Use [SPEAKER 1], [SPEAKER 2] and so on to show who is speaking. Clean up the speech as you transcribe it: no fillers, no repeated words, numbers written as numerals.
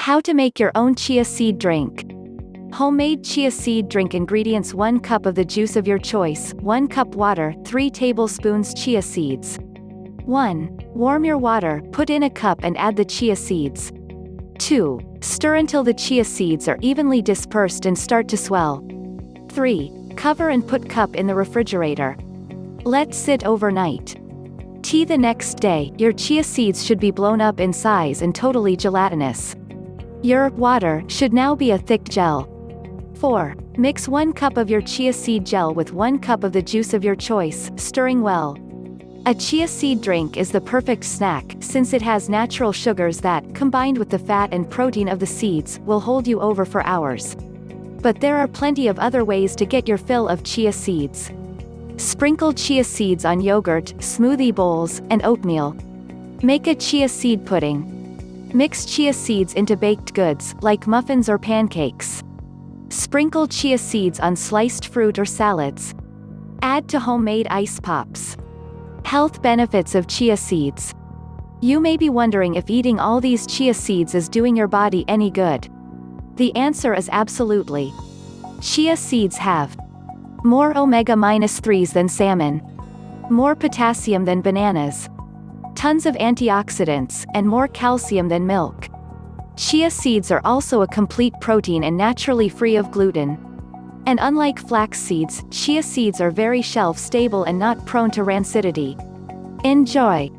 [SPEAKER 1] How to make your own chia seed drink. Homemade chia seed drink ingredients: 1 cup of the juice of your choice, 1 cup water, 3 tablespoons chia seeds. 1. Warm your water, put in a cup and add the chia seeds. 2. Stir until the chia seeds are evenly dispersed and start to swell. 3. Cover and put cup in the refrigerator. Let sit overnight. The next day, your chia seeds should be blown up in size and totally gelatinous. Your water should now be a thick gel. 4. Mix 1 cup of your chia seed gel with 1 cup of the juice of your choice, stirring well. A chia seed drink is the perfect snack, since it has natural sugars that, combined with the fat and protein of the seeds, will hold you over for hours. But there are plenty of other ways to get your fill of chia seeds. Sprinkle chia seeds on yogurt, smoothie bowls, and oatmeal. Make a chia seed pudding. Mix chia seeds into baked goods, like muffins or pancakes. Sprinkle chia seeds on sliced fruit or salads. Add to homemade ice pops. Health benefits of chia seeds. You may be wondering if eating all these chia seeds is doing your body any good. The answer is absolutely. Chia seeds have more omega-3s than salmon, more potassium than bananas, tons of antioxidants, and more calcium than milk. Chia seeds are also a complete protein and naturally free of gluten. And unlike flax seeds, chia seeds are very shelf-stable and not prone to rancidity. Enjoy!